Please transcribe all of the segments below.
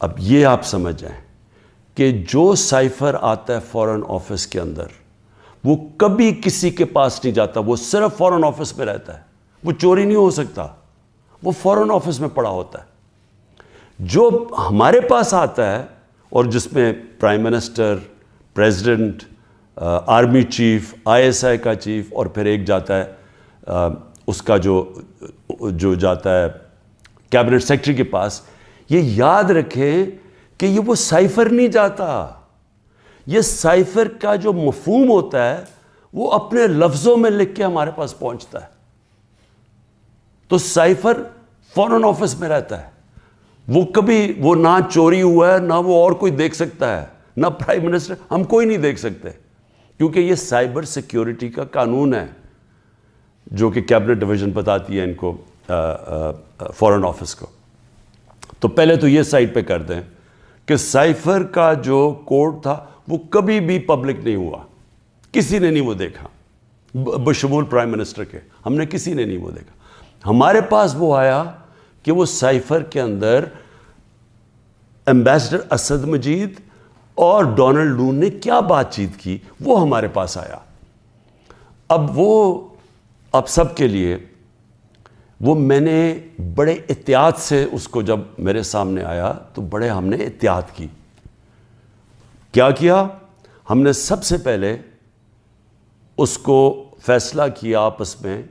اب یہ آپ سمجھ جائیں کہ جو سائفر آتا ہے فورن آفس کے اندر وہ کبھی کسی کے پاس نہیں جاتا, وہ صرف فورن آفس میں رہتا ہے, وہ چوری نہیں ہو سکتا, وہ فورن آفس میں پڑا ہوتا ہے. جو ہمارے پاس آتا ہے اور جس میں prime minister, president, army chief, ISI کا چیف, اور پھر ایک جاتا ہے اس کا جو جاتا ہے کیبنٹ سیکرٹری کے پاس, یہ یاد رکھیں کہ یہ وہ سائفر نہیں جاتا. یہ سائفر کا جو مفہوم ہوتا ہے وہ اپنے لفظوں میں لکھ کے ہمارے پاس پہنچتا ہے. تو سائفر فورن آفس میں رہتا ہے, وہ کبھی وہ نہ چوری ہوا ہے, نہ وہ اور کوئی دیکھ سکتا ہے, نہ پرائم منسٹر, ہم کوئی نہیں دیکھ سکتے, کیونکہ یہ سائبر سیکیورٹی کا قانون ہے جو کہ کیبنٹ ڈویژن بتاتی ہے ان کو, فورن آفس کو. تو پہلے تو یہ سائٹ پہ کر دیں کہ سائفر کا جو کوڈ تھا وہ کبھی بھی پبلک نہیں ہوا, کسی نے نہیں وہ دیکھا بشمول پرائم منسٹر کے, ہم نے کسی نے نہیں وہ دیکھا. ہمارے پاس وہ آیا کہ وہ سائفر کے اندر ایمبیسڈر اسد مجید اور ڈونلڈ نون نے کیا بات چیت کی, وہ ہمارے پاس آیا. اب سب کے لیے وہ میں نے بڑے احتیاط سے اس کو جب میرے سامنے آیا تو بڑے ہم نے احتیاط کی. کیا کیا ہم نے؟ سب سے پہلے اس کو فیصلہ کیا آپس میں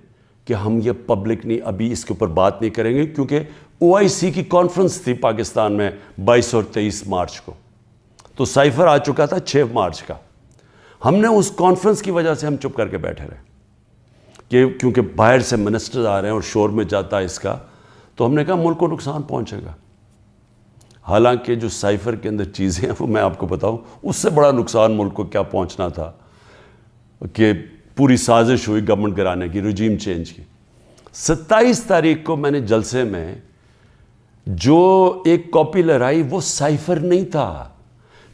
کہ ہم یہ پبلک نہیں, ابھی اس کے اوپر بات نہیں کریں گے, کیونکہ OIC کی کانفرنس تھی پاکستان میں 22 اور 23 مارچ کو, تو سائفر آ چکا تھا 6 مارچ کا. ہم نے اس کانفرنس کی وجہ سے ہم چپ کر کے بیٹھے رہے کیونکہ باہر سے منسٹر آ رہے ہیں اور شور میں جاتا ہے اس کا, تو ہم نے کہا ملک کو نقصان پہنچے گا. حالانکہ جو سائفر کے اندر چیزیں ہیں وہ میں آپ کو بتاؤں, اس سے بڑا نقصان ملک کو کیا پہنچنا تھا کہ پوری سازش ہوئی گورنمنٹ گرانے کی, رجیم چینج کی. 27 تاریخ کو میں نے جلسے میں جو ایک کاپی لہرائی وہ سائفر نہیں تھا,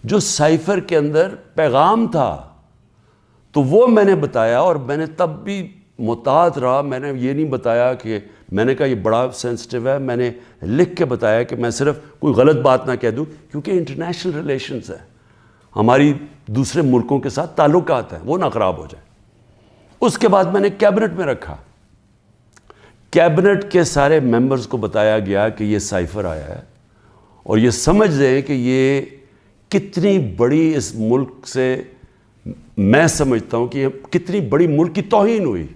جو سائفر کے اندر پیغام تھا, تو وہ میں نے بتایا. اور میں نے تب بھی محتاط رہا, میں نے یہ نہیں بتایا کہ میں نے کہا یہ بڑا سینسٹیو ہے, میں نے لکھ کے بتایا کہ میں صرف کوئی غلط بات نہ کہہ دوں, کیونکہ انٹرنیشنل ریلیشنز ہیں, ہماری دوسرے ملکوں کے ساتھ تعلقات ہیں, وہ نہ خراب ہو جائیں. اس کے بعد میں نے کیبنٹ میں رکھا, کیبنٹ کے سارے ممبرز کو بتایا گیا کہ یہ سائفر آیا ہے, اور یہ سمجھ لیں کہ یہ کتنی بڑی اس ملک سے, میں سمجھتا ہوں کہ یہ کتنی بڑی ملک کی توہین ہوئی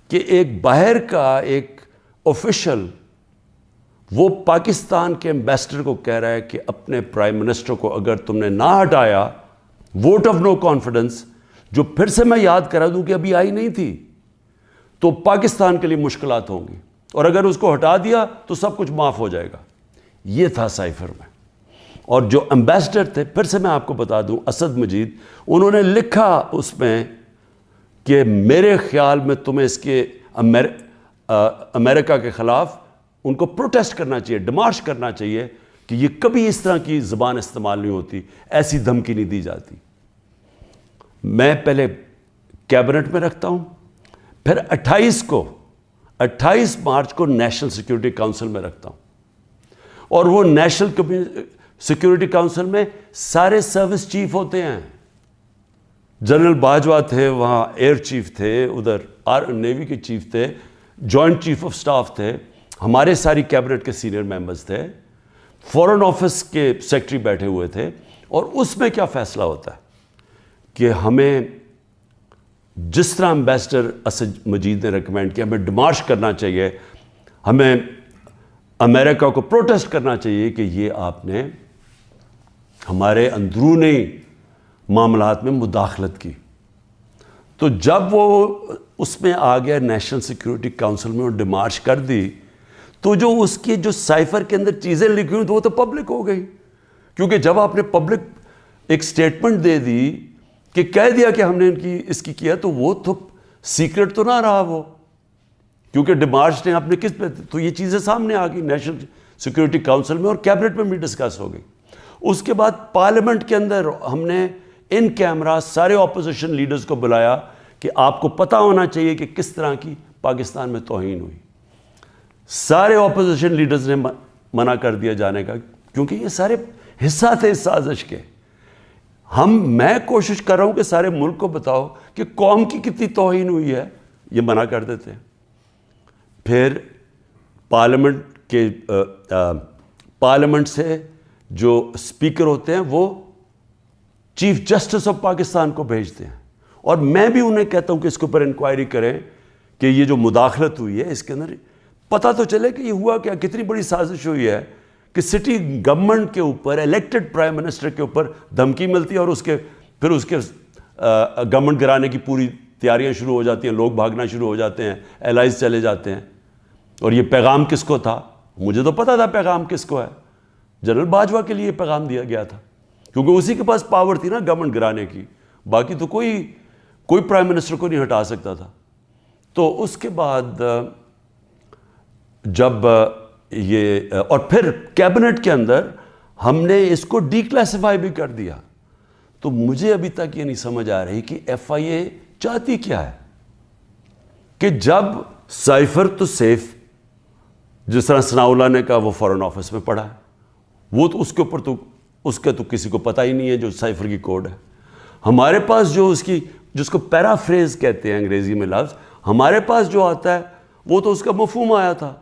کہ ایک باہر کا ایک آفیشل وہ پاکستان کے ایمبیسڈر کو کہہ رہا ہے کہ اپنے پرائم منسٹر کو اگر تم نے نہ ہٹایا, ووٹ آف نو کانفیڈنس, جو پھر سے میں یاد کرا دوں کہ ابھی آئی نہیں تھی, تو پاکستان کے لیے مشکلات ہوں گی, اور اگر اس کو ہٹا دیا تو سب کچھ معاف ہو جائے گا. یہ تھا سائفر میں. اور جو ایمبیسڈر تھے, پھر سے میں آپ کو بتا دوں, اسد مجید, انہوں نے لکھا اس میں کہ میرے خیال میں تمہیں اس کے امریکہ کے خلاف ان کو پروٹیسٹ کرنا چاہیے, ڈیمارش کرنا چاہیے کہ یہ کبھی اس طرح کی زبان استعمال نہیں ہوتی, ایسی دھمکی نہیں دی جاتی. میں پہلے کیبنٹ میں رکھتا ہوں, پھر 28 مارچ کو نیشنل سیکیورٹی کاؤنسل میں رکھتا ہوں, اور وہ نیشنل سیکیورٹی کاؤنسل میں سارے سروس چیف ہوتے ہیں. جنرل باجوہ تھے وہاں, ایئر چیف تھے ادھر, نیوی کے چیف تھے, جوائنٹ چیف آف سٹاف تھے, ہمارے ساری کیبنٹ کے سینئر ممبرز تھے, فورن آفس کے سیکرٹری بیٹھے ہوئے تھے. اور اس میں کیا فیصلہ ہوتا ہے کہ ہمیں جس طرح ایمبیسڈر اسد مجید نے ریکمینڈ کیا, ہمیں ڈیمارش کرنا چاہیے, ہمیں امریکہ کو پروٹیسٹ کرنا چاہیے کہ یہ آپ نے ہمارے اندرونی معاملات میں مداخلت کی. تو جب وہ اس میں آ گیا نیشنل سیکیورٹی کاؤنسل میں اور ڈیمارش کر دی, تو جو اس کی جو سائفر کے اندر چیزیں لکھی ہوئی تو وہ تو پبلک ہو گئی, کیونکہ جب آپ نے پبلک ایک سٹیٹمنٹ دے دی کہ کہہ دیا کہ ہم نے اس کی کیا, تو وہ تو سیکرٹ تو نہ رہا وہ, کیونکہ ڈیمارش نے اپنے کس پہ, تو یہ چیزیں سامنے آ گئی نیشنل سیکیورٹی کاؤنسل میں, اور کیبنٹ میں بھی ڈسکس ہو گئی. اس کے بعد پارلیمنٹ کے اندر ہم نے ان کیمرہ سارے اپوزیشن لیڈرز کو بلایا کہ آپ کو پتہ ہونا چاہیے کہ کس طرح کی پاکستان میں توہین ہوئی. سارے اپوزیشن لیڈرز نے منع کر دیا جانے کا, کیونکہ یہ سارے حصہ تھے اس سازش کے. میں کوشش کر رہا ہوں کہ سارے ملک کو بتاؤ کہ قوم کی کتنی توہین ہوئی ہے, یہ منع کر دیتے ہیں. پھر پارلیمنٹ سے جو اسپیکر ہوتے ہیں وہ چیف جسٹس آف پاکستان کو بھیجتے ہیں, اور میں بھی انہیں کہتا ہوں کہ اس کے اوپر انکوائری کریں کہ یہ جو مداخلت ہوئی ہے اس کے اندر پتہ تو چلے کہ یہ ہوا کیا, کتنی بڑی سازش ہوئی ہے کہ سٹی گورنمنٹ کے اوپر, الیکٹڈ پرائم منسٹر کے اوپر دھمکی ملتی ہے, اور پھر اس کے گورنمنٹ گرانے کی پوری تیاریاں شروع ہو جاتی ہیں, لوگ بھاگنا شروع ہو جاتے ہیں, الائز چلے جاتے ہیں. اور یہ پیغام کس کو تھا؟ مجھے تو پتہ تھا پیغام کس کو ہے, جنرل باجوہ کے لیے پیغام دیا گیا تھا, کیونکہ اسی کے پاس پاور تھی نا گورنمنٹ گرانے کی, باقی تو کوئی پرائم منسٹر کو نہیں ہٹا سکتا تھا. تو اس کے بعد جب یہ, اور پھر کیبنٹ کے اندر ہم نے اس کو ڈی کلاسیفائی بھی کر دیا. تو مجھے ابھی تک یہ نہیں سمجھ آ رہی کہ ایف آئی اے چاہتی کیا ہے, کہ جب سائفر تو سیف, جس طرح ثناء اللہ نے کہا وہ فارن آفس میں پڑا ہے, وہ تو اس کے اوپر تو اس کا تو کسی کو پتہ ہی نہیں ہے جو سائفر کی کوڈ ہے. ہمارے پاس جو جس کو پیرافریز کہتے ہیں انگریزی میں لفظ, ہمارے پاس جو آتا ہے وہ تو اس کا مفہوم آیا تھا,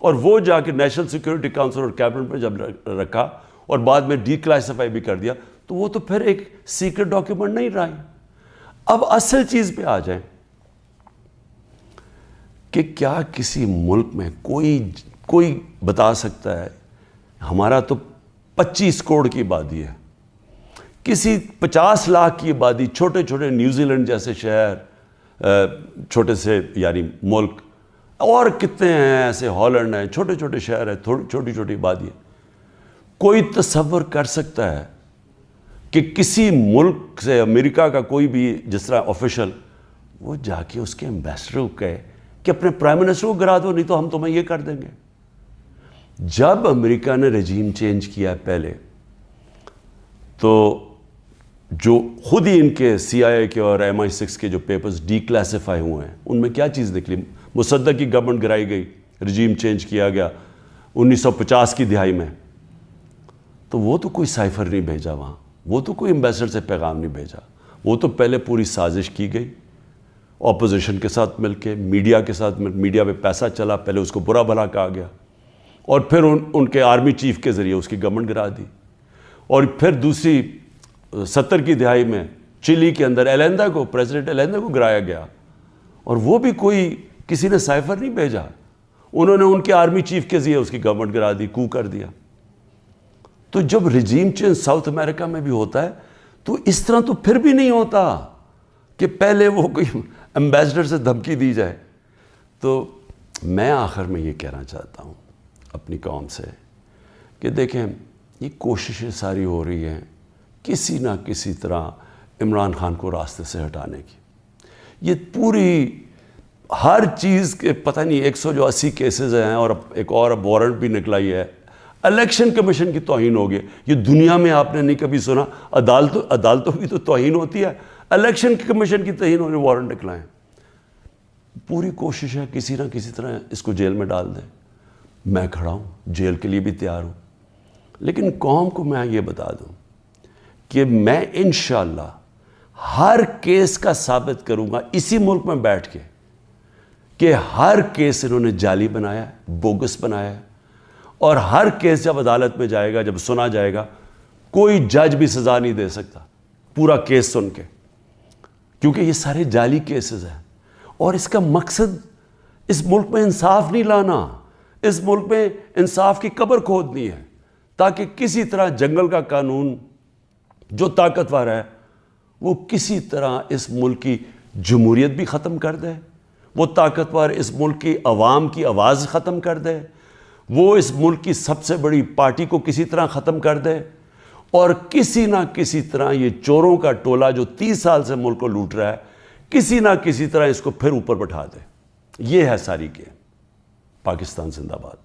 اور وہ جا کے نیشنل سیکورٹی کاؤنسل اور کیبنٹ میں جب رکھا اور بعد میں ڈی کلاسیفائی بھی کر دیا, تو وہ تو پھر ایک سیکرٹ ڈاکیومنٹ نہیں رہا. اب اصل چیز پہ آ جائیں کہ کیا کسی ملک میں کوئی بتا سکتا ہے, ہمارا تو 25 کروڑ کی آبادی ہے, کسی 50 لاکھ کی آبادی, چھوٹے چھوٹے نیوزی لینڈ جیسے شہر, چھوٹے سے یعنی ملک, اور کتنے ہیں ایسے, ہالینڈ ہیں, چھوٹے چھوٹے شہر ہیں, چھوٹی چھوٹی آبادی ہے. کوئی تصور کر سکتا ہے کہ کسی ملک سے, امریکہ کا کوئی بھی جس طرح آفیشل, وہ جا کے اس کے ایمبیسڈر کو کہے کہ اپنے پرائم منسٹر کو گرا دو, نہیں تو ہم تمہیں یہ کر دیں گے. جب امریکہ نے رجیم چینج کیا پہلے, تو جو خود ہی ان کے سی آئی اے کے اور MI6 کے جو پیپرز ڈی کلاسیفائی ہوئے ہیں, ان میں کیا چیز نکلی؟ مصدق کی گورنمنٹ گرائی گئی, رجیم چینج کیا گیا 1950 کی دہائی میں. تو وہ تو کوئی سائفر نہیں بھیجا وہاں, وہ تو کوئی ایمبیسڈر سے پیغام نہیں بھیجا, وہ تو پہلے پوری سازش کی گئی اپوزیشن کے ساتھ مل کے, میڈیا کے ساتھ میڈیا پہ پیسہ چلا, پہلے اس کو برا بھلا کہا گیا, اور پھر ان کے آرمی چیف کے ذریعے اس کی گورنمنٹ گرا دی. اور پھر دوسری 70 کی دہائی میں چلی کے اندر ایلیندا کو, پریزیڈنٹ ایلیندا کو گرایا گیا, اور وہ بھی کسی نے سائفر نہیں بھیجا, انہوں نے ان کے آرمی چیف کے ذریعے اس کی گورنمنٹ گرا دی, کو کر دیا. تو جب رجیم چینج ساؤتھ امریکہ میں بھی ہوتا ہے تو اس طرح تو پھر بھی نہیں ہوتا کہ پہلے وہ کوئی ایمبیسڈر سے دھمکی دی جائے. تو میں آخر میں یہ کہنا چاہتا ہوں اپنی قوم سے کہ دیکھیں, یہ کوششیں ساری ہو رہی ہیں کسی نہ کسی طرح عمران خان کو راستے سے ہٹانے کی. یہ پوری ہر چیز کے پتہ نہیں 180 کیسز ہیں, اور ایک اور وارنٹ بھی نکلا ہی ہے. الیکشن کمیشن کی توہین ہوگی, یہ دنیا میں آپ نے نہیں کبھی سنا. عدالتوں کی تو توہین ہوتی ہے, الیکشن کمیشن کی توہین ہونے وارنٹ نکلائیں. پوری کوشش ہے کسی نہ کسی طرح اس کو جیل میں ڈال دیں. میں کھڑا ہوں, جیل کے لیے بھی تیار ہوں, لیکن قوم کو میں یہ بتا دوں کہ میں انشاءاللہ ہر کیس کا ثابت کروں گا اسی ملک میں بیٹھ کے کہ ہر کیس انہوں نے جعلی بنایا ہے, بوگس بنایا ہے, اور ہر کیس جب عدالت میں جائے گا, جب سنا جائے گا, کوئی جج بھی سزا نہیں دے سکتا پورا کیس سن کے, کیونکہ یہ سارے جعلی کیسز ہیں. اور اس کا مقصد اس ملک میں انصاف نہیں لانا, اس ملک میں انصاف کی قبر کھودنی ہے, تاکہ کسی طرح جنگل کا قانون جو طاقتور ہے وہ کسی طرح اس ملک کی جمہوریت بھی ختم کر دے, وہ طاقتور اس ملک کی عوام کی آواز ختم کر دے, وہ اس ملک کی سب سے بڑی پارٹی کو کسی طرح ختم کر دے, اور کسی نہ کسی طرح یہ چوروں کا ٹولہ جو 30 سال سے ملک کو لوٹ رہا ہے, کسی نہ کسی طرح اس کو پھر اوپر بٹھا دے. یہ ہے ساری گیم. پاکستان زندہ باد.